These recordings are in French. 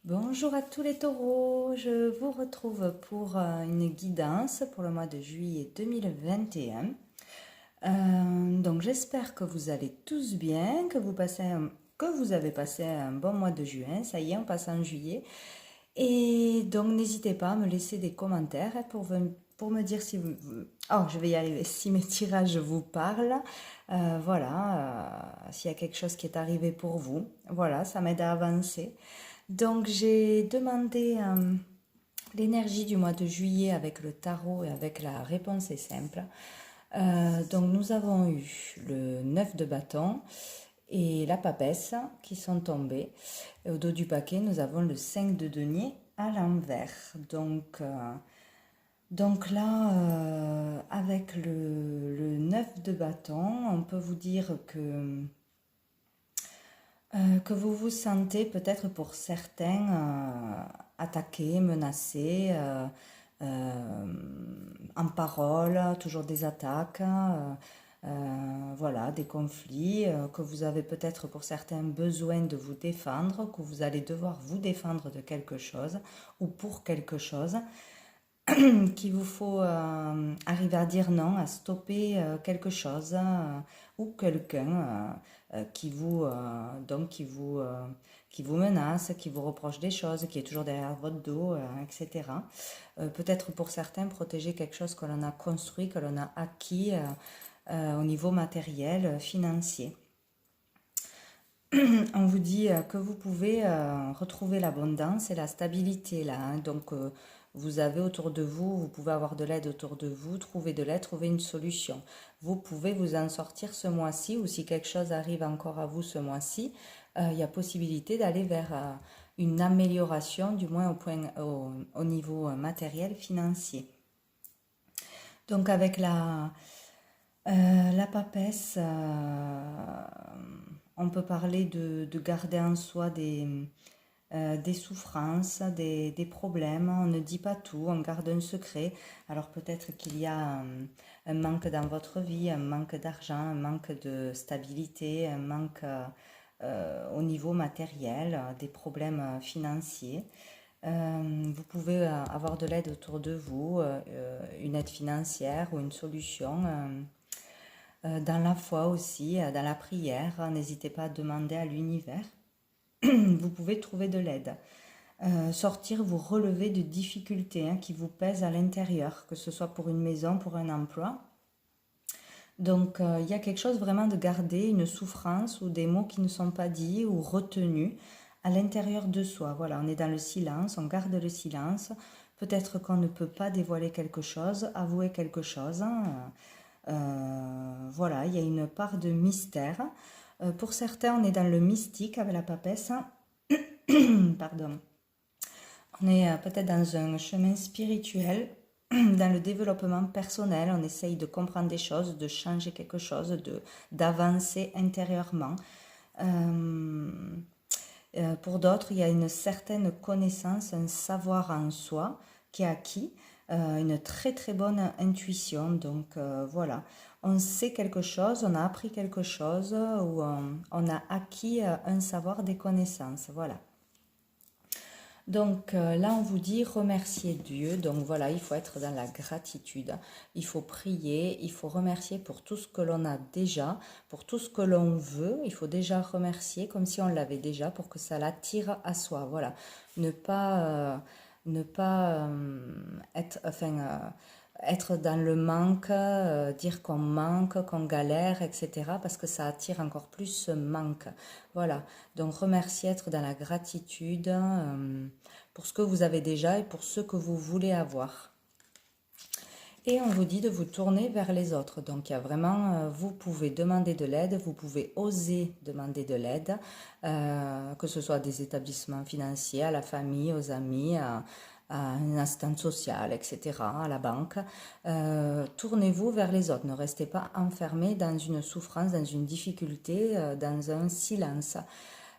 Bonjour à tous les taureaux, je vous retrouve pour une guidance pour le mois de juillet 2021. Donc j'espère que vous allez tous bien, que vous avez passé un bon mois de juin. Ça y est, on passe en juillet. Et donc n'hésitez pas à me laisser des commentaires pour me dire si Oh, je vais y arriver, si mes tirages vous parlent. S'il y a quelque chose qui est arrivé pour vous. Voilà, ça m'aide à avancer. Donc j'ai demandé l'énergie du mois de juillet avec le tarot et avec la réponse est simple. Donc nous avons eu le 9 de bâton et la papesse qui sont tombés. Et au dos du paquet, nous avons le 5 de denier à l'envers. Donc là, avec le 9 de bâton, on peut vous dire que vous vous sentez peut-être pour certains attaqués, menacés, en parole, toujours des attaques, voilà, des conflits, que vous avez peut-être pour certains besoin de vous défendre, que vous allez devoir vous défendre de quelque chose ou pour quelque chose qu'il vous faut arriver à dire non, à stopper quelque chose ou quelqu'un qui vous menace, qui vous reproche des choses, qui est toujours derrière votre dos, etc. Peut-être pour certains protéger quelque chose que l'on a construit, que l'on a acquis au niveau matériel, financier. On vous dit que vous pouvez retrouver l'abondance et la stabilité là, hein. Donc, vous avez autour de vous, vous pouvez avoir de l'aide autour de vous, trouver de l'aide, trouver une solution. Vous pouvez vous en sortir ce mois-ci ou si quelque chose arrive encore à vous ce mois-ci, il y a possibilité d'aller vers une amélioration, du moins au niveau matériel, financier. Donc avec la papesse, on peut parler de garder en soi des souffrances, des problèmes. On ne dit pas tout, on garde un secret. Alors peut-être qu'il y a un manque dans votre vie, un manque d'argent, un manque de stabilité, un manque au niveau matériel, des problèmes financiers. Vous pouvez avoir de l'aide autour de vous, une aide financière ou une solution. Dans la foi aussi, dans la prière, n'hésitez pas à demander à l'univers. Vous pouvez trouver de l'aide. Sortir, vous relever de difficultés qui vous pèsent à l'intérieur, que ce soit pour une maison, pour un emploi. Donc, il y a quelque chose vraiment de garder, une souffrance ou des mots qui ne sont pas dits ou retenus à l'intérieur de soi. Voilà, on est dans le silence, on garde le silence. Peut-être qu'on ne peut pas dévoiler quelque chose, avouer quelque chose. Voilà, il y a une part de mystère. Pour certains, on est dans le mystique avec la papesse. Pardon. On est peut-être dans un chemin spirituel, dans le développement personnel. On essaye de comprendre des choses, de changer quelque chose, d'avancer intérieurement. Pour d'autres, il y a une certaine connaissance, un savoir en soi qui est acquis, une très très bonne intuition. Donc voilà, on sait quelque chose, on a appris quelque chose ou on a acquis un savoir, des connaissances. Voilà. Donc là, on vous dit remercier Dieu. Donc voilà, il faut être dans la gratitude. Il faut prier, il faut remercier pour tout ce que l'on a déjà, pour tout ce que l'on veut. Il faut déjà remercier comme si on l'avait déjà pour que ça l'attire à soi. Voilà. Ne pas être dans le manque, dire qu'on manque, qu'on galère, etc. parce que ça attire encore plus ce manque. Voilà, donc remercier, être dans la gratitude pour ce que vous avez déjà et pour ce que vous voulez avoir. Et on vous dit de vous tourner vers les autres. Donc il y a vraiment, vous pouvez demander de l'aide, vous pouvez oser demander de l'aide, que ce soit des établissements financiers, à la famille, aux amis, à une assistante sociale, etc., à la banque. Tournez-vous vers les autres. Ne restez pas enfermé dans une souffrance, dans une difficulté, dans un silence.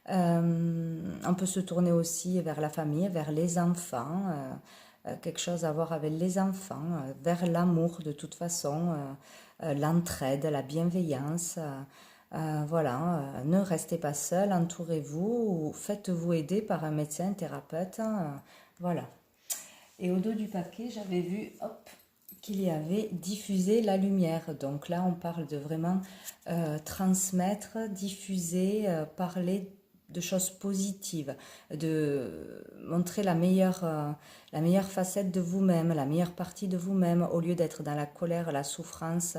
On peut se tourner aussi vers la famille, vers les enfants, quelque chose à voir avec les enfants, vers l'amour de toute façon, l'entraide, la bienveillance. Voilà, ne restez pas seul, entourez-vous, ou faites-vous aider par un médecin, thérapeute, voilà. Et au dos du paquet, j'avais vu, hop, qu'il y avait diffuser la lumière. Donc là, on parle de vraiment transmettre, diffuser, parler de choses positives, de montrer la meilleure facette de vous-même, la meilleure partie de vous-même, au lieu d'être dans la colère, la souffrance,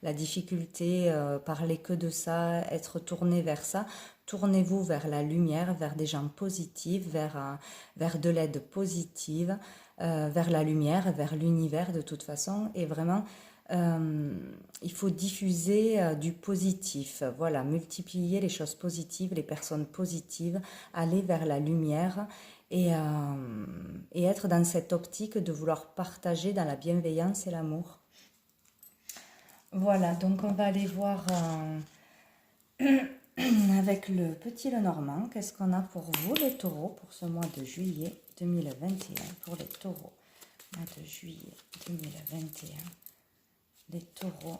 la difficulté, parler que de ça, être tourné vers ça. Tournez-vous vers la lumière, vers des gens positifs, vers de l'aide positive, vers la lumière, vers l'univers de toute façon. Et vraiment, il faut diffuser du positif. Voilà, multiplier les choses positives, les personnes positives, aller vers la lumière et être dans cette optique de vouloir partager dans la bienveillance et l'amour. Voilà, donc on va aller voir avec le petit Lenormand, qu'est-ce qu'on a pour vous les taureaux pour ce mois de juillet 2021, pour les taureaux, mois de juillet 2021. Les taureaux,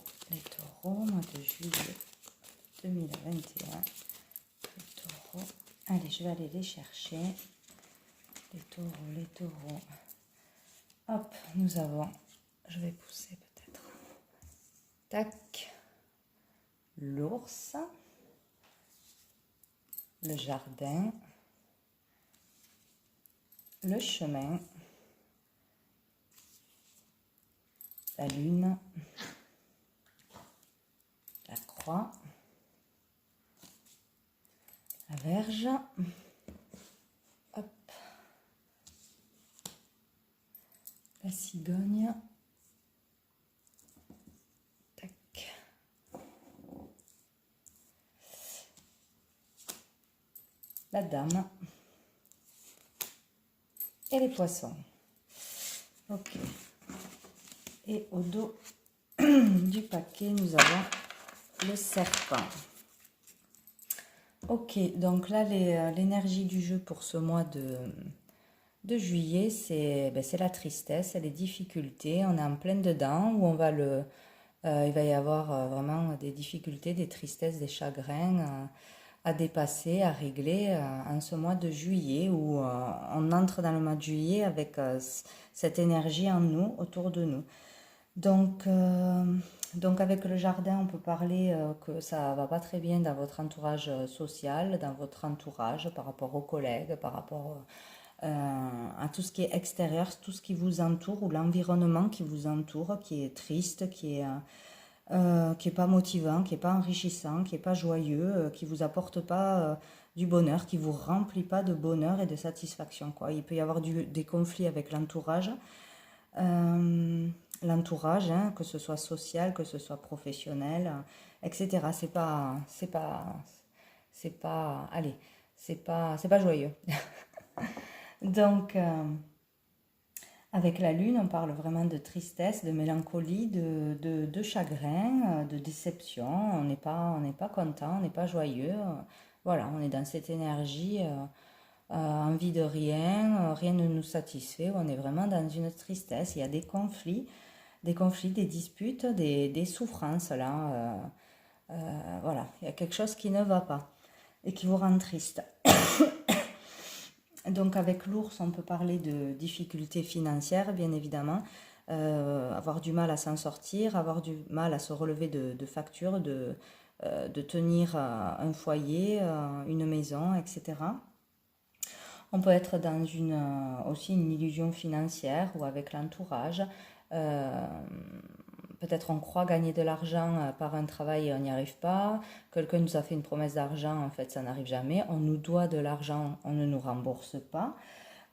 mois de juillet 2021. Les taureaux. Allez, je vais aller les chercher. Les taureaux. Hop, nous avons, je vais pousser peut-être. Tac. L'ours. Le jardin. Le chemin. La lune. La croix. La Vierge. Hop. La cigogne. Tac. La dame. Et les poissons. Ok. Et au dos du paquet, nous avons le serpent. Ok, donc là, l'énergie du jeu pour ce mois de juillet, c'est la tristesse, les difficultés. On est en plein dedans où il va y avoir vraiment des difficultés, des tristesses, des chagrins à dépasser, à régler en ce mois de juillet où on entre dans le mois de juillet avec cette énergie en nous, autour de nous. Donc avec le jardin, on peut parler que ça va pas très bien dans votre entourage social, dans votre entourage, par rapport aux collègues, par rapport à tout ce qui est extérieur, tout ce qui vous entoure ou l'environnement qui vous entoure, qui est triste, qui est pas motivant, qui est pas enrichissant, qui est pas joyeux, qui vous apporte pas du bonheur, qui vous remplit pas de bonheur et de satisfaction, quoi. Il peut y avoir des conflits avec l'entourage. L'entourage, hein, que ce soit social, que ce soit professionnel, etc. Allez, c'est pas joyeux. Donc, avec la lune, on parle vraiment de tristesse, de mélancolie, de chagrin, de déception. On n'est pas content, on n'est pas joyeux. Voilà, on est dans cette énergie, envie de rien, rien ne nous satisfait. On est vraiment dans une tristesse. Il y a des disputes, des souffrances là. Voilà, il y a quelque chose qui ne va pas et qui vous rend triste. Donc avec l'ours, on peut parler de difficultés financières, bien évidemment, avoir du mal à s'en sortir, avoir du mal à se relever de factures, de tenir un foyer, une maison, etc. On peut être dans aussi une illusion financière ou avec l'entourage. Euh, Peut-être on croit gagner de l'argent par un travail et on n'y arrive pas. Quelqu'un nous a fait une promesse d'argent, en fait ça n'arrive jamais. On nous doit de l'argent, on ne nous rembourse pas.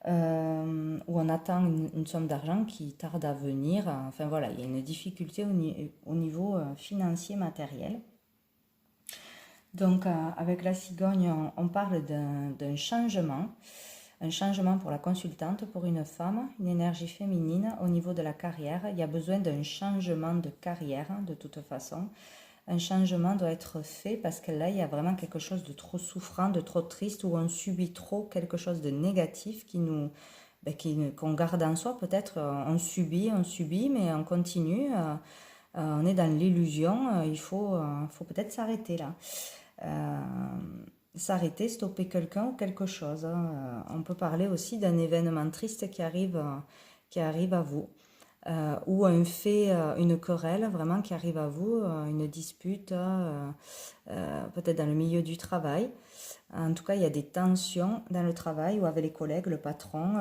Ou on attend une somme d'argent qui tarde à venir. Enfin voilà, il y a une difficulté au niveau financier, matériel. Donc avec la cigogne, on parle d'un changement. Un changement pour la consultante, pour une femme, une énergie féminine au niveau de la carrière. Il y a besoin d'un changement de carrière, de toute façon. Un changement doit être fait parce que là, il y a vraiment quelque chose de trop souffrant, de trop triste, où on subit trop quelque chose de négatif qu'on garde en soi. Peut-être on subit, mais on continue. On est dans l'illusion, il faut peut-être s'arrêter là. Euh, S'arrêter, stopper quelqu'un ou quelque chose. On peut parler aussi d'un événement triste qui arrive à vous. Ou un fait, une querelle vraiment qui arrive à vous, une dispute, peut-être dans le milieu du travail. En tout cas, il y a des tensions dans le travail ou avec les collègues, le patron,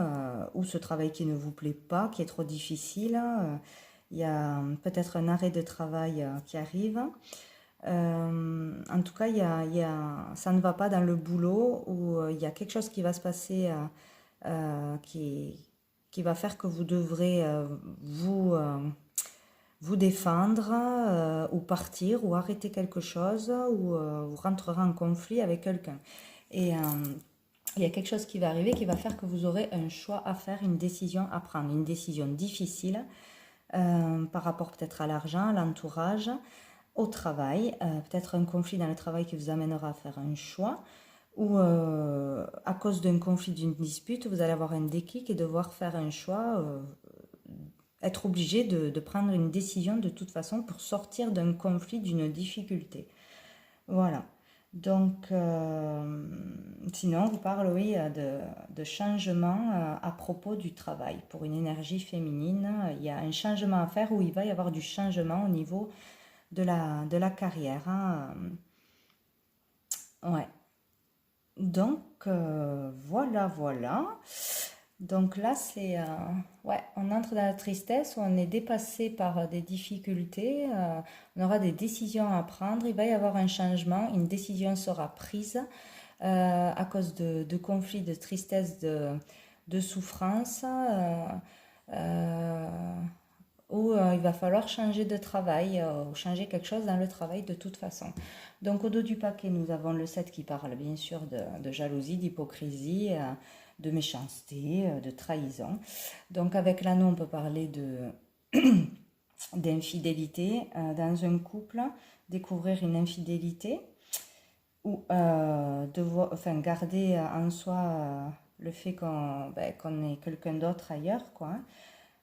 ou ce travail qui ne vous plaît pas, qui est trop difficile. Il y a peut-être un arrêt de travail qui arrive. En tout cas, ça ne va pas dans le boulot ou il y a quelque chose qui va se passer euh, qui, qui va faire que vous devrez vous défendre ou partir ou arrêter quelque chose ou vous rentrerez en conflit avec quelqu'un. Et il y a quelque chose qui va arriver qui va faire que vous aurez un choix à faire, une décision à prendre, une décision difficile par rapport peut-être à l'argent, à l'entourage, au travail, peut-être un conflit dans le travail qui vous amènera à faire un choix, ou à cause d'un conflit, d'une dispute, vous allez avoir un déclic et devoir faire un choix, être obligé de prendre une décision de toute façon pour sortir d'un conflit, d'une difficulté. Voilà. Donc, sinon, on vous parle, oui, de changement à propos du travail. Pour une énergie féminine, il y a un changement à faire où il va y avoir du changement au niveau de la carrière. Hein. Ouais. Donc, voilà, voilà. Donc là, ouais, on entre dans la tristesse, on est dépassé par des difficultés, on aura des décisions à prendre, il va y avoir un changement, une décision sera prise à cause de conflits, de tristesse, de souffrance, euh, où il va falloir changer de travail, ou changer quelque chose dans le travail de toute façon. Donc au dos du paquet, nous avons le 7 qui parle bien sûr de jalousie, d'hypocrisie, de méchanceté, de trahison. Donc avec l'anneau, on peut parler d'infidélité dans un couple, découvrir une infidélité ou enfin, garder en soi le fait qu'on est quelqu'un d'autre ailleurs, quoi.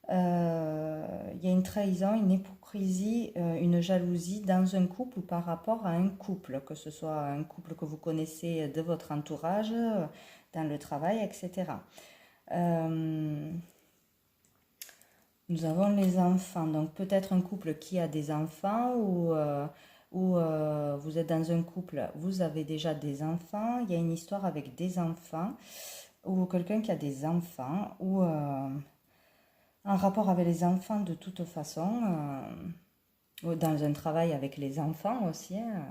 Il y a une trahison, une hypocrisie, une jalousie dans un couple ou par rapport à un couple, que ce soit un couple que vous connaissez de votre entourage, dans le travail, etc. Nous avons les enfants, donc peut-être un couple qui a des enfants ou vous êtes dans un couple, vous avez déjà des enfants, il y a une histoire avec des enfants ou quelqu'un qui a des enfants ou un rapport avec les enfants de toute façon, dans un travail avec les enfants aussi, hein,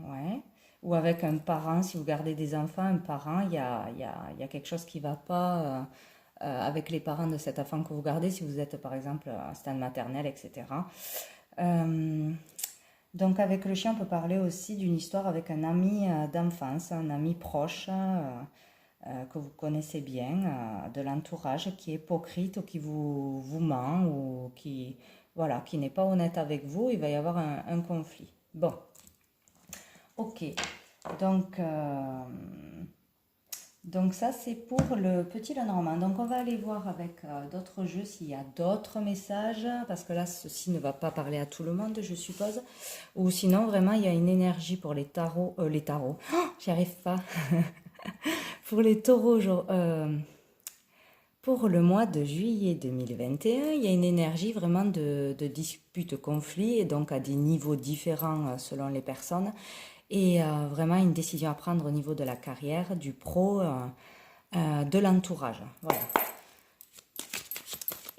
ouais. Ou avec un parent, si vous gardez des enfants, un parent, il y a quelque chose qui ne va pas avec les parents de cet enfant que vous gardez, si vous êtes par exemple à stade maternel, etc. Euh, donc avec le chien, on peut parler aussi d'une histoire avec un ami d'enfance, un ami proche que vous connaissez bien, de l'entourage qui est hypocrite ou qui vous ment ou qui, voilà, qui n'est pas honnête avec vous, il va y avoir un conflit. Bon, ok. Donc, donc ça, c'est pour le petit Lenormand. Donc on va aller voir avec d'autres jeux s'il y a d'autres messages, parce que là, ceci ne va pas parler à tout le monde, je suppose. Ou sinon, vraiment, il y a une énergie pour les tarots. Les tarots, oh, j'y arrive pas. Pour les taureaux, pour le mois de juillet 2021, il y a une énergie vraiment de dispute, conflit, et donc à des niveaux différents selon les personnes. Et vraiment une décision à prendre au niveau de la carrière, du pro, de l'entourage. Voilà.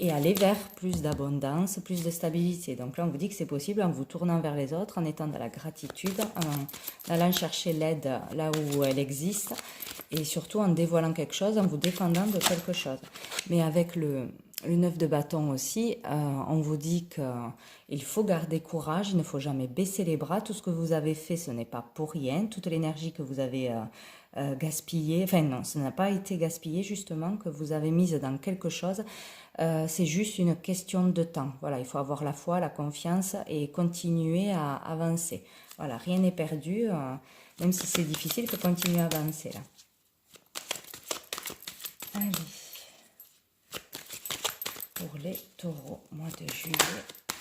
Et aller vers plus d'abondance, plus de stabilité. Donc là, on vous dit que c'est possible en vous tournant vers les autres, en étant dans la gratitude, en allant chercher l'aide là où elle existe, et surtout en dévoilant quelque chose, en vous défendant de quelque chose. Mais avec le 9 de bâton aussi, on vous dit qu'il faut garder courage, il ne faut jamais baisser les bras. Tout ce que vous avez fait, ce n'est pas pour rien. Toute l'énergie que vous avez gaspillée, enfin non, ce n'a pas été gaspillé justement, que vous avez mise dans quelque chose. C'est juste une question de temps. Voilà, il faut avoir la foi, la confiance et continuer à avancer. Voilà, rien n'est perdu. Même si c'est difficile, il faut continuer à avancer là. Allez. Pour les taureaux, mois de juillet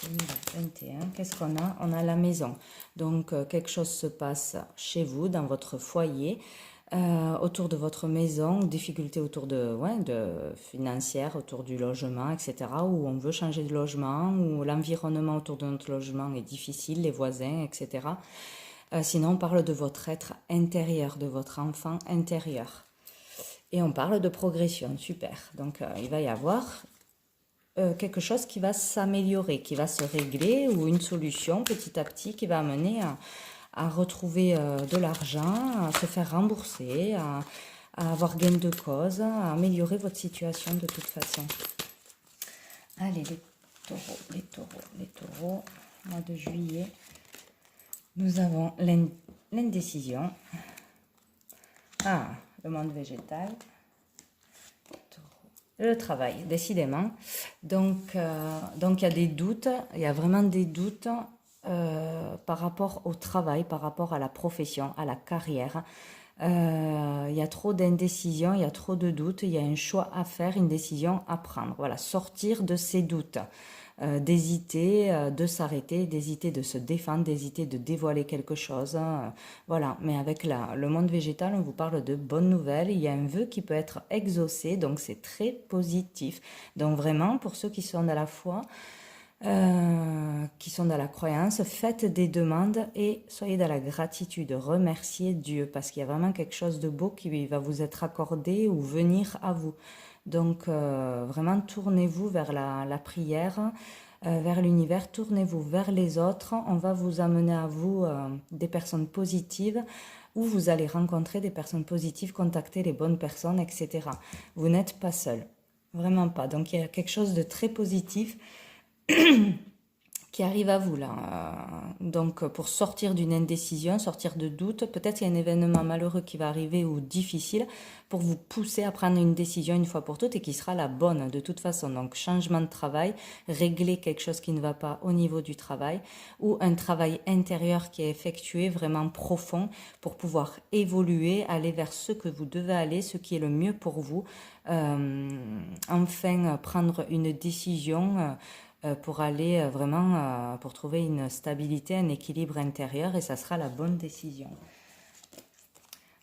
2021, qu'est-ce qu'on a? On a la maison. Donc, quelque chose se passe chez vous, dans votre foyer, autour de votre maison, difficultés autour de financières, autour du logement, etc., où on veut changer de logement, où l'environnement autour de notre logement est difficile, les voisins, etc. Sinon, on parle de votre être intérieur, de votre enfant intérieur. Et on parle de progression, super. Donc, il va y avoir quelque chose qui va s'améliorer, qui va se régler, ou une solution petit à petit qui va amener à retrouver de l'argent, à se faire rembourser, à avoir gain de cause, à améliorer votre situation de toute façon. Allez, les taureaux, mois de juillet, nous avons l'indécision. Ah, le monde végétal. Le travail, décidément. Donc, il y a des doutes, il y a vraiment des doutes par rapport au travail, par rapport à la profession, à la carrière. Il y a trop d'indécision, il y a trop de doutes, il y a un choix à faire, une décision à prendre. Voilà, sortir de ces doutes. D'hésiter, de s'arrêter, d'hésiter de se défendre, d'hésiter de dévoiler quelque chose. Voilà, mais avec le monde végétal, on vous parle de bonnes nouvelles. Il y a un vœu qui peut être exaucé, donc c'est très positif. Donc vraiment, pour ceux qui sont dans la foi, qui sont dans la croyance, faites des demandes et soyez dans la gratitude, remerciez Dieu, parce qu'il y a vraiment quelque chose de beau qui va vous être accordé ou venir à vous. Donc vraiment tournez-vous vers la prière, vers l'univers, tournez-vous vers les autres. On va vous amener à vous des personnes positives, où vous allez rencontrer des personnes positives, contacter les bonnes personnes, etc. Vous n'êtes pas seul, vraiment pas. Donc il y a quelque chose de très positif qui arrive à vous là. Donc pour sortir d'une indécision, sortir de doute, peut-être il y a un événement malheureux qui va arriver ou difficile pour vous pousser à prendre une décision une fois pour toutes et qui sera la bonne de toute façon. Donc changement de travail, régler quelque chose qui ne va pas au niveau du travail ou un travail intérieur qui est effectué vraiment profond pour pouvoir évoluer, aller vers ce que vous devez aller, ce qui est le mieux pour vous. Enfin prendre une décision pour aller vraiment, pour trouver une stabilité, un équilibre intérieur, et ça sera la bonne décision.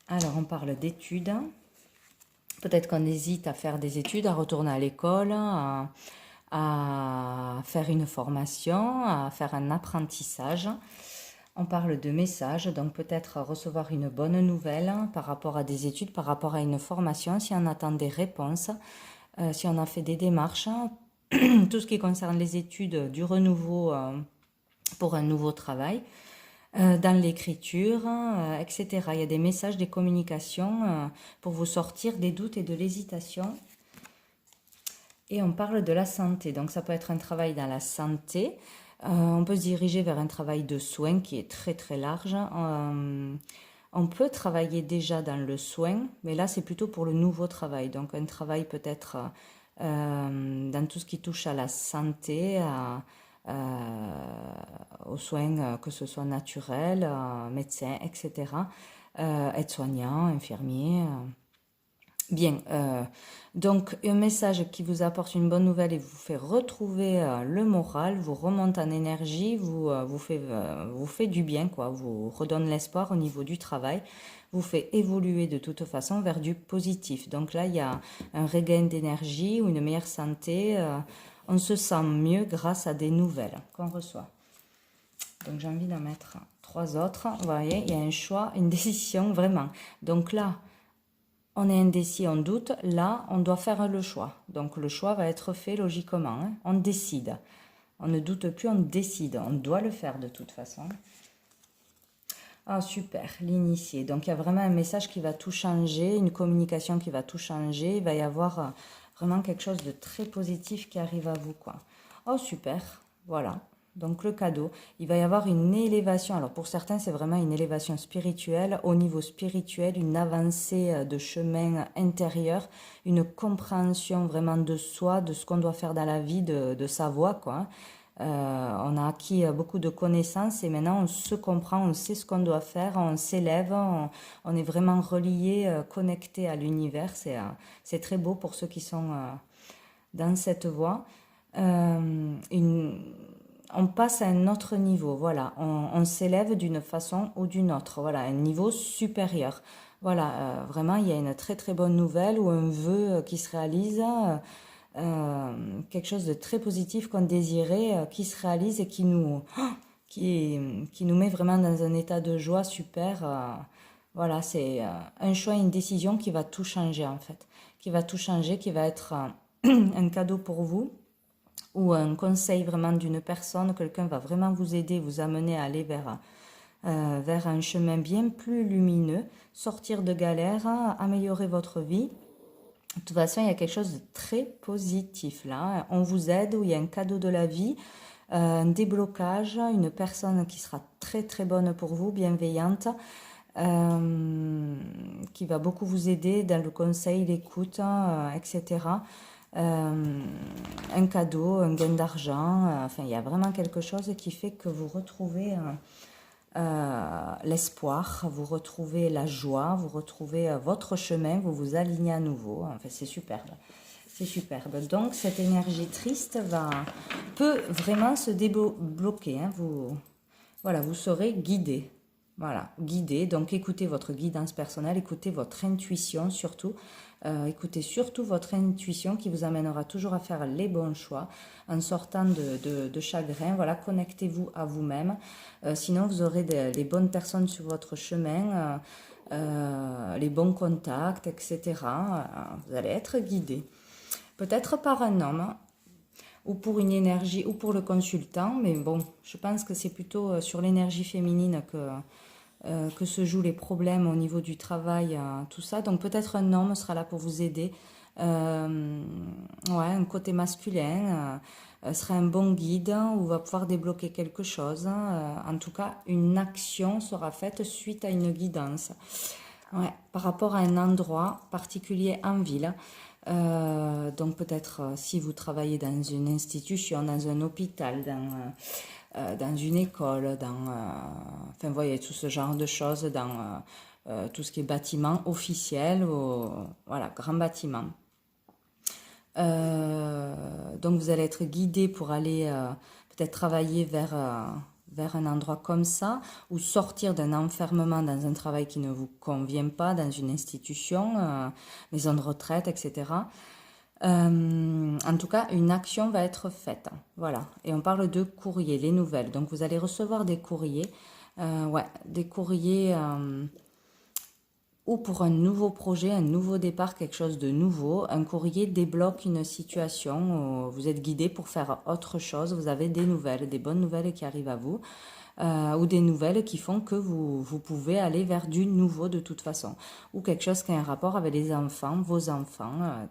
Alors, on parle d'études. Peut-être qu'on hésite à faire des études, à retourner à l'école, à faire une formation, à faire un apprentissage. On parle de messages, donc peut-être recevoir une bonne nouvelle par rapport à des études, par rapport à une formation, si on attend des réponses, si on a fait des démarches, tout ce qui concerne les études, du renouveau pour un nouveau travail, dans l'écriture, etc. Il y a des messages, des communications pour vous sortir des doutes et de l'hésitation. Et on parle de la santé, donc ça peut être un travail dans la santé. On peut se diriger vers un travail de soins qui est très très large. On peut travailler déjà dans le soin, mais là c'est plutôt pour le nouveau travail. Donc un travail peut-être dans tout ce qui touche à la santé, aux soins, que ce soit naturels, médecins, etc. Aides-soignants, infirmiers. Bien, donc un message qui vous apporte une bonne nouvelle et vous fait retrouver le moral, vous remonte en énergie, vous fait du bien, quoi, vous redonne l'espoir au niveau du travail, vous fait évoluer de toute façon vers du positif. Donc là, il y a un regain d'énergie ou une meilleure santé, on se sent mieux grâce à des nouvelles qu'on reçoit. Donc j'ai envie d'en mettre 3 autres, vous voyez, il y a un choix, une décision vraiment. Donc là, on est indécis, on doute, là, on doit faire le choix. Donc le choix va être fait logiquement, hein. On décide. On ne doute plus, on décide. On doit le faire de toute façon. Ah, super, l'initié. Donc il y a vraiment un message qui va tout changer, une communication qui va tout changer. Il va y avoir vraiment quelque chose de très positif qui arrive à vous, quoi. Oh, super, voilà. Donc le cadeau, il va y avoir une élévation. Alors pour certains, c'est vraiment une élévation spirituelle. Au niveau spirituel, une avancée de chemin intérieur, une compréhension vraiment de soi, de ce qu'on doit faire dans la vie, de sa voie, quoi. On a acquis beaucoup de connaissances et maintenant on se comprend, on sait ce qu'on doit faire, on s'élève, on est vraiment relié, connecté à l'univers. C'est très beau pour ceux qui sont dans cette voie. on passe à un autre niveau, voilà, on s'élève d'une façon ou d'une autre, voilà, un niveau supérieur. Voilà, vraiment, il y a une très très bonne nouvelle ou un vœu qui se réalise, quelque chose de très positif qu'on désirait, qui se réalise et qui nous met vraiment dans un état de joie super. Voilà, c'est un choix, une décision qui va tout changer en fait, qui va tout changer, qui va être un cadeau pour vous ou un conseil vraiment d'une personne, quelqu'un va vraiment vous aider, vous amener à aller vers un chemin bien plus lumineux, sortir de galères, améliorer votre vie. De toute façon, il y a quelque chose de très positif là. On vous aide, ou il y a un cadeau de la vie, un déblocage, une personne qui sera très très bonne pour vous, bienveillante, qui va beaucoup vous aider dans le conseil, l'écoute, etc. Un cadeau, un gain d'argent, enfin il y a vraiment quelque chose qui fait que vous retrouvez l'espoir, vous retrouvez la joie, vous retrouvez votre chemin, vous vous alignez à nouveau. Enfin, c'est superbe. C'est superbe. Donc, cette énergie triste peut vraiment se débloquer. Hein. Voilà, vous serez guidé. Voilà, guidé. Donc, écoutez votre guidance personnelle, écoutez votre intuition surtout. Écoutez surtout votre intuition qui vous amènera toujours à faire les bons choix en sortant de chagrin. Voilà, connectez-vous à vous-même. Sinon, vous aurez les bonnes personnes sur votre chemin, les bons contacts, etc. Vous allez être guidé. Peut-être par un homme ou pour une énergie ou pour le consultant, mais bon, je pense que c'est plutôt sur l'énergie féminine que se jouent les problèmes au niveau du travail, tout ça. Donc peut-être un homme sera là pour vous aider. Ouais, un côté masculin sera un bon guide ou va pouvoir débloquer quelque chose. En tout cas, une action sera faite suite à une guidance. Ouais, par rapport à un endroit particulier en ville. Donc peut-être si vous travaillez dans une institution, dans un hôpital, dans une école, enfin vous voyez tout ce genre de choses, dans tout ce qui est bâtiment officiel, voilà, grand bâtiment. Donc vous allez être guidé pour aller peut-être travailler vers un endroit comme ça, ou sortir d'un enfermement dans un travail qui ne vous convient pas, dans une institution, maison de retraite, etc. En tout cas, une action va être faite. Voilà. Et on parle de courrier, les nouvelles. Donc vous allez recevoir des courriers. Ouais, des courriers ou pour un nouveau projet, un nouveau départ, quelque chose de nouveau. Un courrier débloque une situation où vous êtes guidé pour faire autre chose. Vous avez des nouvelles, des bonnes nouvelles qui arrivent à vous. Ou des nouvelles qui font que vous pouvez aller vers du nouveau de toute façon. Ou quelque chose qui a un rapport avec les enfants, vos enfants.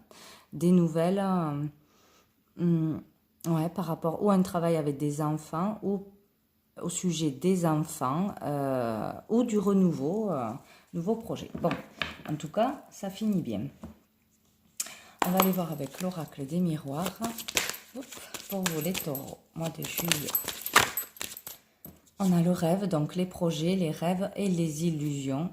Des nouvelles ouais, par rapport ou un travail avec des enfants ou au sujet des enfants ou du renouveau, nouveau projet. Bon, en tout cas, ça finit bien. On va aller voir avec l'oracle des miroirs. Hop, pour vous les taureaux, mois de juillet. On a le rêve, donc les projets, les rêves et les illusions.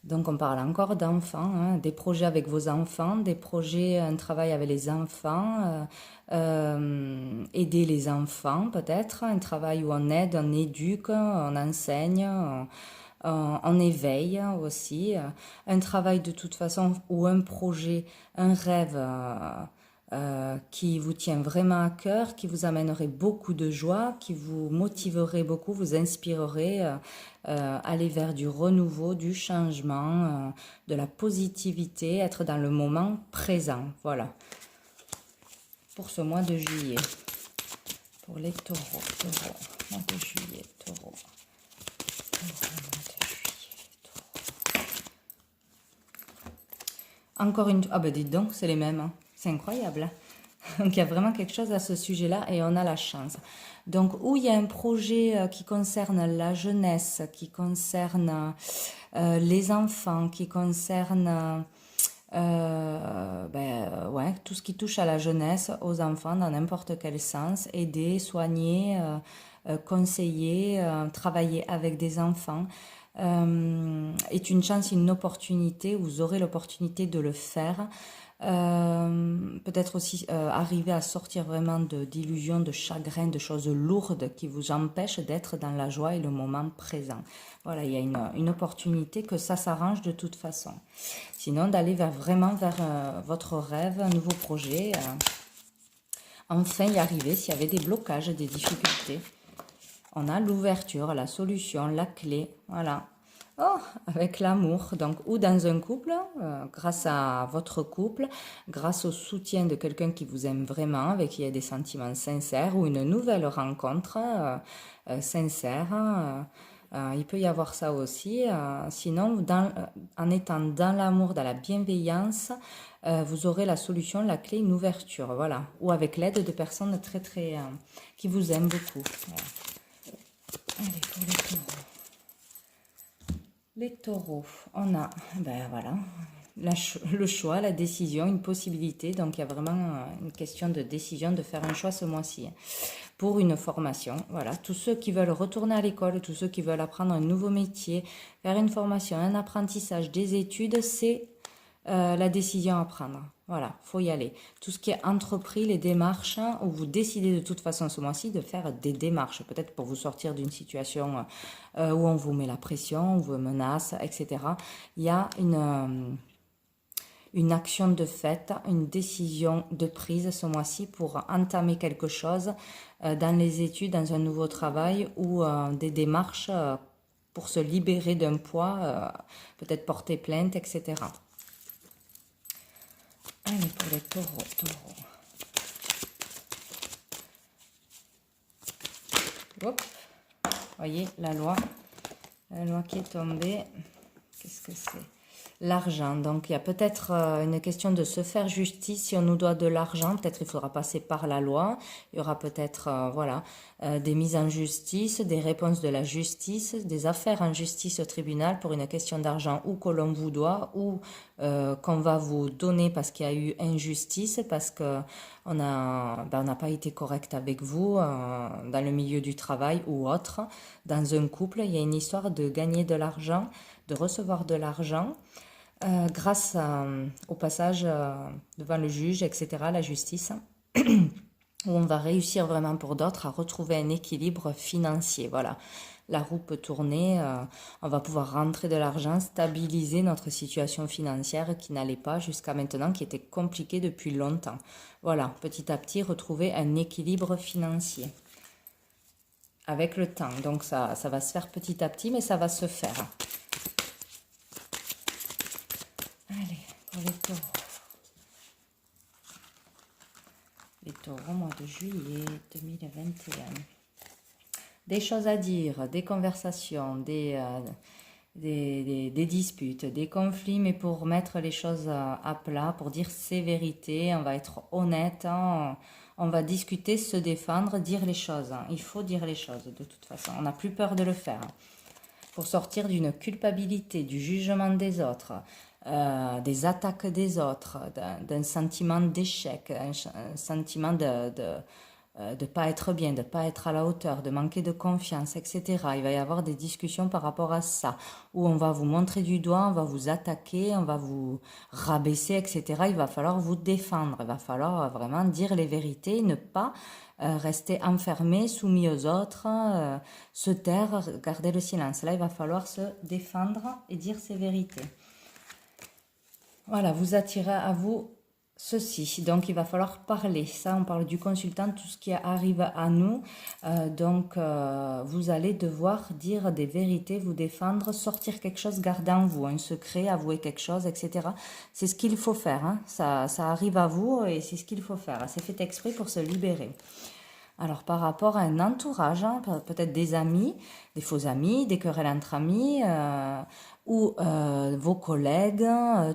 Donc on parle encore d'enfants, hein, des projets avec vos enfants, des projets, un travail avec les enfants, aider les enfants peut-être, un travail où on aide, on éduque, on enseigne, on éveille aussi, un travail de toute façon ou un projet, un rêve qui vous tient vraiment à cœur, qui vous amènerait beaucoup de joie, qui vous motiverait beaucoup, vous inspirerait aller vers du renouveau, du changement, de la positivité, être dans le moment présent. Voilà, pour ce mois de juillet. Pour les taureaux, mois de juillet, taureaux. Encore une... Ah ben dites donc, c'est les mêmes. Hein. C'est incroyable. Hein. Donc il y a vraiment quelque chose à ce sujet-là et on a la chance. Donc où il y a un projet qui concerne la jeunesse, qui concerne les enfants, qui concerne ouais, tout ce qui touche à la jeunesse, aux enfants dans n'importe quel sens, aider, soigner, conseiller, travailler avec des enfants. Est une chance, une opportunité, vous aurez l'opportunité de le faire. Peut-être aussi arriver à sortir vraiment d'illusions, de chagrins, de choses lourdes qui vous empêchent d'être dans la joie et le moment présent. Voilà, il y a une opportunité que ça s'arrange de toute façon. Sinon, d'aller vraiment vers votre rêve, un nouveau projet. Enfin y arriver s'il y avait des blocages, des difficultés. On a l'ouverture, la solution, la clé, voilà. Oh, avec l'amour, donc, ou dans un couple, grâce à votre couple, grâce au soutien de quelqu'un qui vous aime vraiment, avec qui il y a des sentiments sincères, ou une nouvelle rencontre sincère. Il peut y avoir ça aussi. Sinon, en étant dans l'amour, dans la bienveillance, vous aurez la solution, la clé, une ouverture, voilà. Ou avec l'aide de personnes qui vous aiment beaucoup. Voilà. Allez, pour les taureaux. Les taureaux, on a, ben voilà, le choix, la décision, une possibilité. Donc, il y a vraiment une question de décision de faire un choix ce mois-ci pour une formation. Voilà, tous ceux qui veulent retourner à l'école, tous ceux qui veulent apprendre un nouveau métier, faire une formation, un apprentissage, des études, c'est la décision à prendre. Voilà, faut y aller. Tout ce qui est entrepris, les démarches, où vous décidez de toute façon ce mois-ci de faire des démarches, peut-être pour vous sortir d'une situation où on vous met la pression, on vous menace, etc. Il y a une action de fait, une décision de prise ce mois-ci pour entamer quelque chose dans les études, dans un nouveau travail ou des démarches pour se libérer d'un poids, peut-être porter plainte, etc. Allez, pour les taureaux. Hop. Voyez, la loi qui est tombée. Qu'est-ce que c'est? L'argent. Donc, il y a peut-être une question de se faire justice. Si on nous doit de l'argent, peut-être il faudra passer par la loi. Il y aura peut-être, des mises en justice, des réponses de la justice, des affaires en justice au tribunal pour une question d'argent ou que l'on vous doit ou qu'on va vous donner parce qu'il y a eu injustice, parce que on n'a pas été correct avec vous dans le milieu du travail ou autre. Dans un couple, il y a une histoire de gagner de l'argent, de recevoir de l'argent. Grâce au passage devant le juge, etc., la justice, où on va réussir vraiment pour d'autres à retrouver un équilibre financier. Voilà, la roue peut tourner, on va pouvoir rentrer de l'argent, stabiliser notre situation financière qui n'allait pas jusqu'à maintenant, qui était compliquée depuis longtemps. Voilà, petit à petit, retrouver un équilibre financier avec le temps. Donc ça va se faire petit à petit, mais ça va se faire. Allez, pour les taureaux. Les taureaux, mois de juillet 2021. Des choses à dire, des conversations, des disputes, des conflits, mais pour mettre les choses à plat, pour dire ses vérités, on va être honnête, hein, on va discuter, se défendre, dire les choses. Hein. Il faut dire les choses de toute façon, on n'a plus peur de le faire. Pour sortir d'une culpabilité, du jugement des autres, des attaques des autres, d'un sentiment d'échec, un sentiment de pas être bien, de pas être à la hauteur, de manquer de confiance, etc. Il va y avoir des discussions par rapport à ça, où on va vous montrer du doigt, on va vous attaquer, on va vous rabaisser, etc. Il va falloir vous défendre, il va falloir vraiment dire les vérités, ne pas rester enfermé, soumis aux autres, se taire, garder le silence. Là, il va falloir se défendre et dire ses vérités. Voilà, vous attirez à vous ceci. Donc, il va falloir parler. Ça, on parle du consultant, tout ce qui arrive à nous. Vous allez devoir dire des vérités, vous défendre, sortir quelque chose, garder en vous un secret, avouer quelque chose, etc. C'est ce qu'il faut faire. Hein. Ça arrive à vous et c'est ce qu'il faut faire. C'est fait exprès pour se libérer. Alors, par rapport à un entourage, hein, peut-être des amis, des faux amis, des querelles entre amis, ou vos collègues,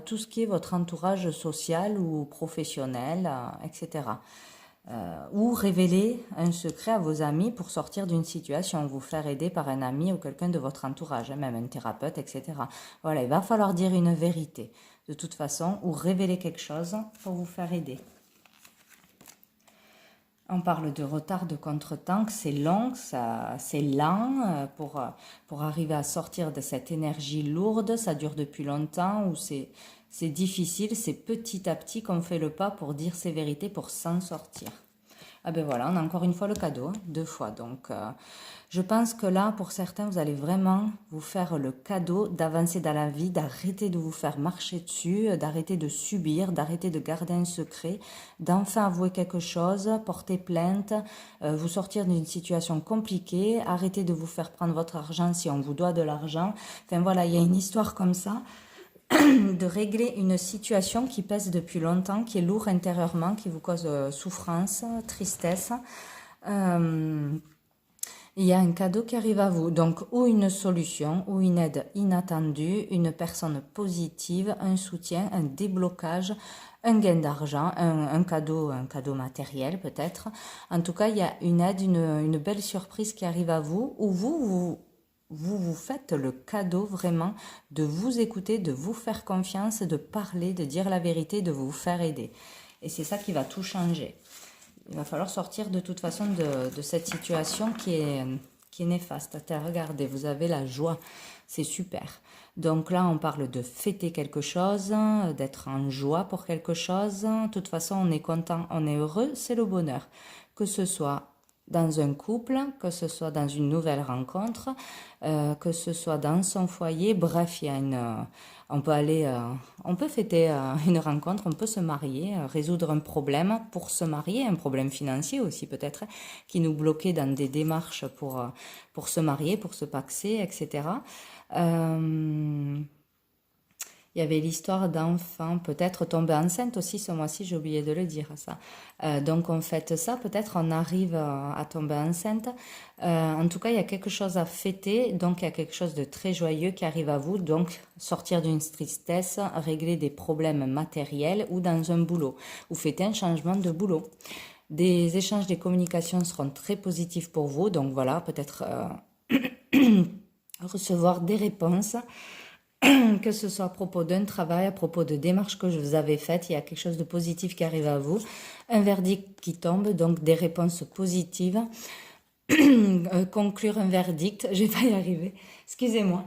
tout ce qui est votre entourage social ou professionnel, etc. Ou révéler un secret à vos amis pour sortir d'une situation, vous faire aider par un ami ou quelqu'un de votre entourage, hein, même un thérapeute, etc. Voilà, il va falloir dire une vérité, de toute façon, ou révéler quelque chose pour vous faire aider. On parle de retard, de contretemps, que c'est long, c'est lent pour arriver à sortir de cette énergie lourde. Ça dure depuis longtemps ou c'est c'est difficile, c'est petit à petit qu'on fait le pas pour dire ses vérités, pour s'en sortir. Ah ben voilà, on a encore une fois le cadeau, hein, 2 fois. Donc, je pense que là, pour certains, vous allez vraiment vous faire le cadeau d'avancer dans la vie, d'arrêter de vous faire marcher dessus, d'arrêter de subir, d'arrêter de garder un secret, d'enfin avouer quelque chose, porter plainte, vous sortir d'une situation compliquée, arrêter de vous faire prendre votre argent si on vous doit de l'argent. Enfin voilà, il y a une histoire comme ça de régler une situation qui pèse depuis longtemps, qui est lourde intérieurement, qui vous cause souffrance, tristesse. Il y a un cadeau qui arrive à vous, donc ou une solution, ou une aide inattendue, une personne positive, un soutien, un déblocage, un gain d'argent, un cadeau matériel peut-être. En tout cas, il y a une aide, une belle surprise qui arrive à vous, où vous faites le cadeau vraiment de vous écouter, de vous faire confiance, de parler, de dire la vérité, de vous faire aider. Et c'est ça qui va tout changer. Il va falloir sortir de toute façon de cette situation qui est néfaste. Regardez, vous avez la joie, c'est super. Donc là, on parle de fêter quelque chose, d'être en joie pour quelque chose. De toute façon, on est content, on est heureux, c'est le bonheur. Que ce soit dans un couple, que ce soit dans une nouvelle rencontre, que ce soit dans son foyer, bref, il y a on peut fêter une rencontre, on peut se marier, résoudre un problème pour se marier, un problème financier aussi peut-être, qui nous bloquait dans des démarches pour se marier, pour se paxer, etc. Il y avait l'histoire d'enfants, peut-être tombés enceintes aussi ce mois-ci, j'ai oublié de le dire ça. Donc on fête ça, peut-être on arrive à tomber enceinte. En tout cas, il y a quelque chose à fêter, donc il y a quelque chose de très joyeux qui arrive à vous. Donc sortir d'une tristesse, régler des problèmes matériels ou dans un boulot, ou fêter un changement de boulot. Des échanges, des communications seront très positifs pour vous, donc voilà, peut-être recevoir des réponses. Que ce soit à propos d'un travail, à propos de démarches que je vous avais faites, il y a quelque chose de positif qui arrive à vous, un verdict qui tombe, donc des réponses positives, conclure un verdict, je vais pas y arriver, excusez-moi,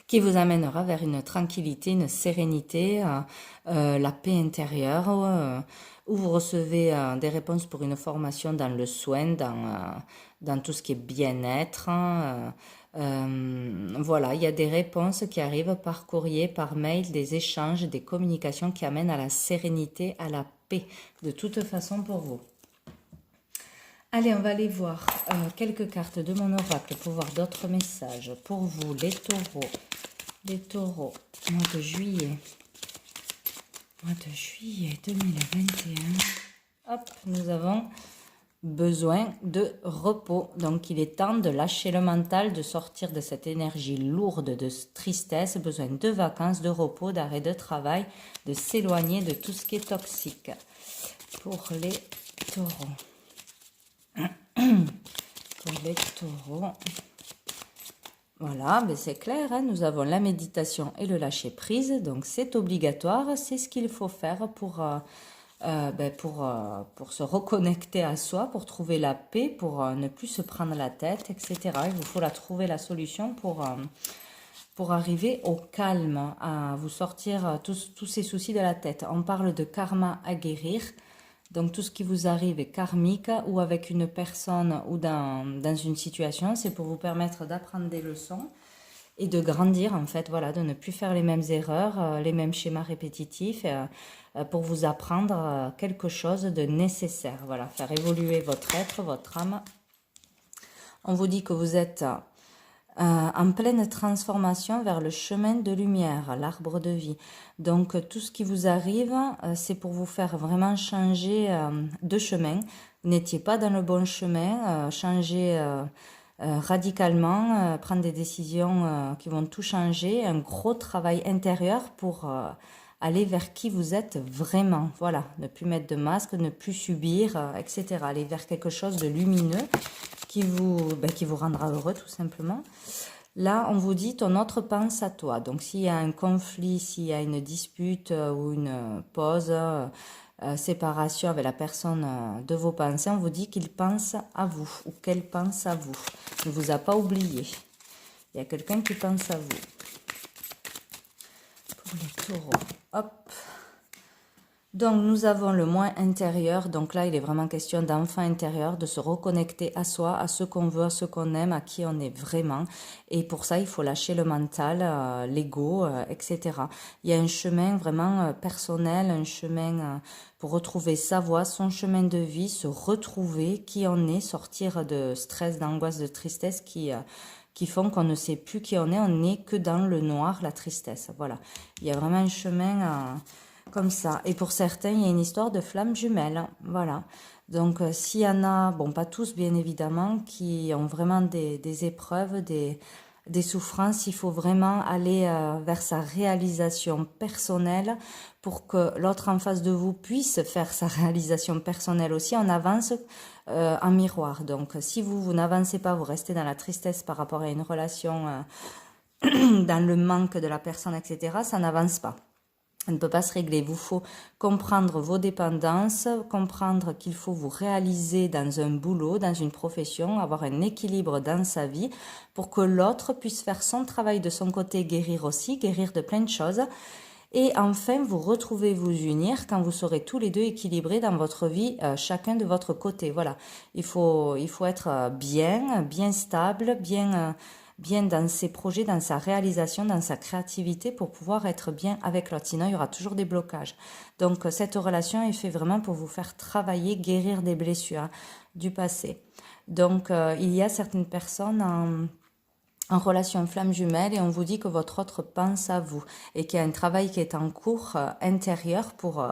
qui vous amènera vers une tranquillité, une sérénité, la paix intérieure, où vous recevez des réponses pour une formation dans le soin, dans tout ce qui est bien-être. Voilà, il y a des réponses qui arrivent par courrier, par mail, des échanges, des communications qui amènent à la sérénité, à la paix, de toute façon pour vous. Allez, on va aller voir quelques cartes de mon oracle pour voir d'autres messages. Pour vous, les taureaux, mois de juillet 2021. Hop, nous avons besoin de repos. Donc, il est temps de lâcher le mental, de sortir de cette énergie lourde de tristesse, besoin de vacances, de repos, d'arrêt de travail, de s'éloigner de tout ce qui est toxique. Pour les taureaux. Pour les taureaux. Voilà, ben c'est clair, hein, nous avons la méditation et le lâcher prise, donc c'est obligatoire, c'est ce qu'il faut faire pour se reconnecter à soi, pour trouver la paix, pour ne plus se prendre la tête, etc. Il vous faut trouver la solution pour arriver au calme, à vous sortir tous ces soucis de la tête. On parle de karma à guérir. Donc tout ce qui vous arrive est karmique ou avec une personne ou dans une situation, c'est pour vous permettre d'apprendre des leçons et de grandir en fait, voilà, de ne plus faire les mêmes erreurs, les mêmes schémas répétitifs pour vous apprendre quelque chose de nécessaire, voilà, faire évoluer votre être, votre âme. On vous dit que vous êtes en pleine transformation vers le chemin de lumière, l'arbre de vie. Donc tout ce qui vous arrive, c'est pour vous faire vraiment changer de chemin. Vous n'étiez pas dans le bon chemin, changer radicalement, prendre des décisions qui vont tout changer, un gros travail intérieur pour aller vers qui vous êtes vraiment. Voilà, ne plus mettre de masque, ne plus subir, etc. Aller vers quelque chose de lumineux qui vous rendra heureux tout simplement. Là, on vous dit ton autre pense à toi. Donc, s'il y a un conflit, s'il y a une dispute ou une pause, séparation avec la personne de vos pensées, on vous dit qu'il pense à vous ou qu'elle pense à vous. Il ne vous a pas oublié. Il y a quelqu'un qui pense à vous. Les taureaux. Hop. Donc, nous avons le moi intérieur. Donc là, il est vraiment question d'enfant intérieur, de se reconnecter à soi, à ce qu'on veut, à ce qu'on aime, à qui on est vraiment. Et pour ça, il faut lâcher le mental, l'ego, etc. Il y a un chemin vraiment personnel, un chemin pour retrouver sa voie, son chemin de vie, se retrouver qui on est, sortir de stress, d'angoisse, de tristesse qui font qu'on ne sait plus qui on n'est que dans le noir, la tristesse. Voilà. Il y a vraiment un chemin comme ça. Et pour certains, il y a une histoire de flammes jumelles. Voilà. Donc, s'il y en a, bon, pas tous bien évidemment, qui ont vraiment des épreuves, des souffrances, il faut vraiment aller vers sa réalisation personnelle pour que l'autre en face de vous puisse faire sa réalisation personnelle aussi. On avance en miroir. Donc, si vous n'avancez pas, vous restez dans la tristesse par rapport à une relation, dans le manque de la personne, etc., ça n'avance pas. Ça ne peut pas se régler. Il vous faut comprendre vos dépendances, comprendre qu'il faut vous réaliser dans un boulot, dans une profession, avoir un équilibre dans sa vie pour que l'autre puisse faire son travail de son côté, guérir aussi, guérir de plein de choses. Et enfin, vous retrouvez vous unir quand vous serez tous les deux équilibrés dans votre vie, chacun de votre côté. Voilà, il faut être bien stable, bien dans ses projets, dans sa réalisation, dans sa créativité pour pouvoir être bien avec l'autre. Sinon, il y aura toujours des blocages. Donc, cette relation est faite vraiment pour vous faire travailler, guérir des blessures du passé. Donc, il y a certaines personnes en relation flamme jumelle et on vous dit que votre autre pense à vous et qu'il y a un travail qui est en cours intérieur pour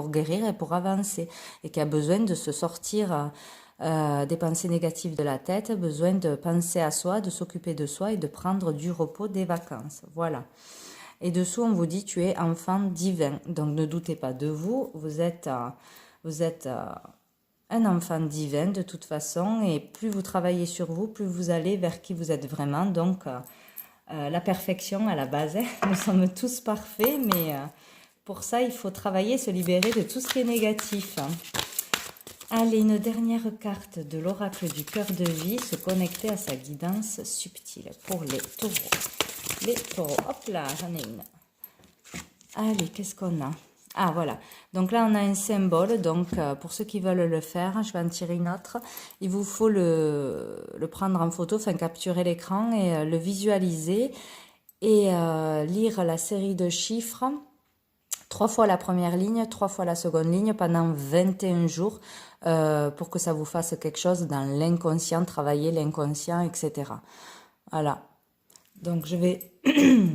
guérir et pour avancer et qui a besoin de se sortir des pensées négatives de la tête, besoin de penser à soi, de s'occuper de soi et de prendre du repos, des vacances. Voilà. Et dessous, on vous dit tu es enfant divin. Donc ne doutez pas de vous, vous êtes un enfant divin de toute façon et plus vous travaillez sur vous, plus vous allez vers qui vous êtes vraiment. Donc la perfection à la base, nous sommes tous parfaits, mais pour ça il faut travailler, se libérer de tout ce qui est négatif. Allez, une dernière carte de l'oracle du cœur de vie, se connecter à sa guidance subtile pour les taureaux. Les taureaux, hop là, j'en ai une. Allez, qu'est-ce qu'on a? Ah, voilà. Donc là, on a un symbole. Donc, pour ceux qui veulent le faire, je vais en tirer une autre. Il vous faut le prendre en photo, enfin capturer l'écran et le visualiser et lire la série de chiffres. 3 fois la première ligne, 3 fois la seconde ligne pendant 21 jours pour que ça vous fasse quelque chose dans l'inconscient, travailler l'inconscient, etc. Voilà. Donc, je vais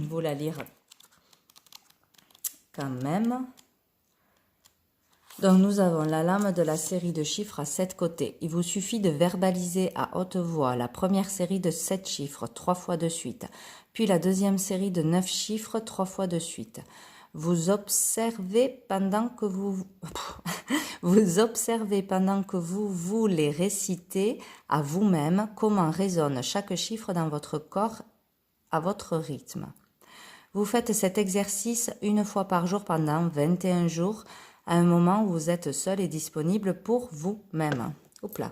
vous la lire quand même. Donc, nous avons la lame de la série de chiffres à 7 côtés. Il vous suffit de verbaliser à haute voix la première série de 7 chiffres 3 fois de suite, puis la deuxième série de 9 chiffres 3 fois de suite. Vous observez pendant que vous vous les récitez à vous-même comment résonne chaque chiffre dans votre corps à votre rythme. Vous faites cet exercice une fois par jour pendant 21 jours à un moment où vous êtes seul et disponible pour vous-même. Hop là.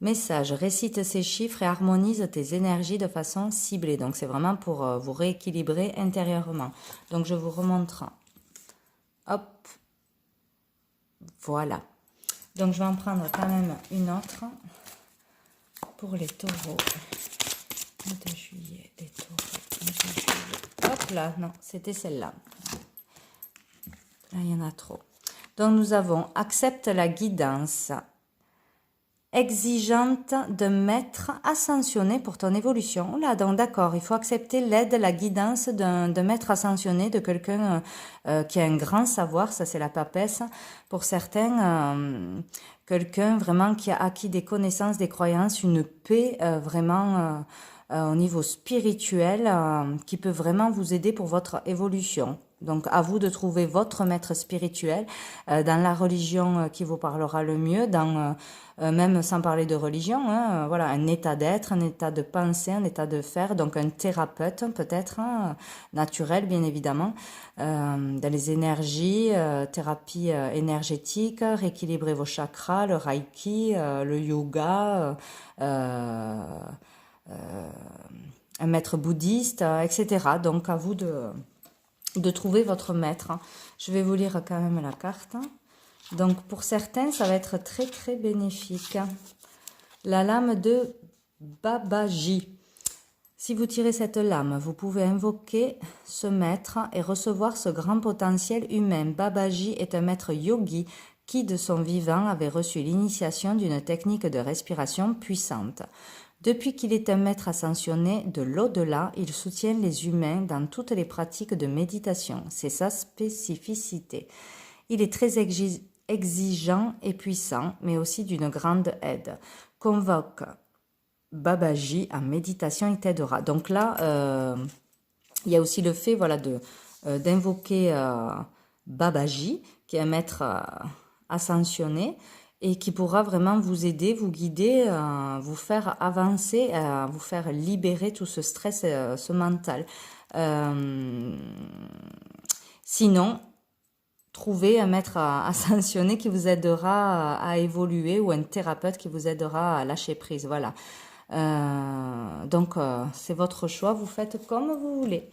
Message, récite ces chiffres et harmonise tes énergies de façon ciblée. Donc, c'est vraiment pour vous rééquilibrer intérieurement. Donc, je vous remontre. Hop. Voilà. Donc, je vais en prendre quand même une autre pour les taureaux. 2 juillet, les taureaux. 2 juillet. Hop là, non, c'était celle-là. Là, il y en a trop. Donc, nous avons accepte la guidance exigeante de maître ascensionné pour ton évolution. Là, donc d'accord, il faut accepter l'aide, la guidance d'un maître ascensionné, de quelqu'un qui a un grand savoir, ça c'est la papesse. Pour certains, quelqu'un vraiment qui a acquis des connaissances, des croyances, une paix vraiment au niveau spirituel qui peut vraiment vous aider pour votre évolution. Donc, à vous de trouver votre maître spirituel dans la religion qui vous parlera le mieux, dans même sans parler de religion, hein, voilà, un état d'être, un état de pensée, un état de faire, donc un thérapeute peut-être, hein, naturel bien évidemment, dans les énergies, thérapie énergétique, rééquilibrer vos chakras, le reiki, le yoga, un maître bouddhiste, etc. Donc, à vous de trouver votre maître. Je vais vous lire quand même la carte. Donc, pour certains, ça va être très, très bénéfique. La lame de Babaji. Si vous tirez cette lame, vous pouvez invoquer ce maître et recevoir ce grand potentiel humain. Babaji est un maître yogi qui, de son vivant, avait reçu l'initiation d'une technique de respiration puissante. Depuis qu'il est un maître ascensionné de l'au-delà, il soutient les humains dans toutes les pratiques de méditation. C'est sa spécificité. Il est très exigeant et puissant, mais aussi d'une grande aide. Convoque Babaji en méditation, il t'aidera. Donc là, il y a aussi le fait voilà, d'invoquer Babaji, qui est un maître ascensionné, et qui pourra vraiment vous aider, vous guider, vous faire avancer, vous faire libérer tout ce stress, ce mental. Sinon, trouvez un maître ascensionné qui vous aidera à évoluer ou un thérapeute qui vous aidera à lâcher prise. Voilà. Donc, c'est votre choix. Vous faites comme vous voulez.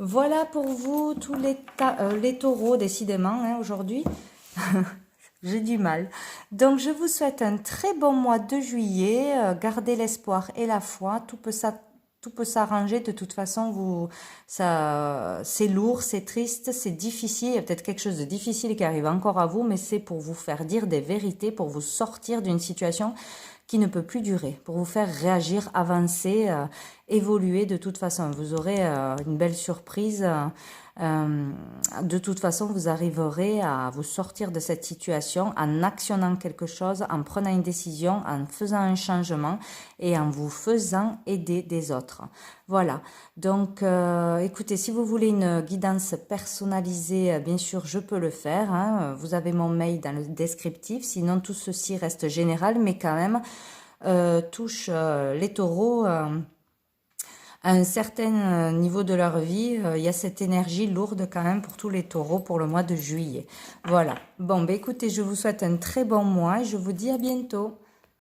Voilà pour vous, tous les taureaux, décidément, hein, aujourd'hui. J'ai du mal. Donc, je vous souhaite un très bon mois de juillet. Gardez l'espoir et la foi. Tout peut s'arranger. De toute façon, c'est lourd, c'est triste, c'est difficile. Il y a peut-être quelque chose de difficile qui arrive encore à vous, mais c'est pour vous faire dire des vérités, pour vous sortir d'une situation qui ne peut plus durer, pour vous faire réagir, avancer, évoluer de toute façon. Vous aurez une belle surprise. De toute façon, vous arriverez à vous sortir de cette situation en actionnant quelque chose, en prenant une décision, en faisant un changement et en vous faisant aider des autres. Voilà. Donc, écoutez, si vous voulez une guidance personnalisée, bien sûr, je peux le faire. Hein. Vous avez mon mail dans le descriptif. Sinon, tout ceci reste général, mais quand même touche les taureaux à un certain niveau de leur vie. Il y a cette énergie lourde quand même pour tous les taureaux pour le mois de juillet. Voilà. Bon, écoutez, je vous souhaite un très bon mois et je vous dis à bientôt.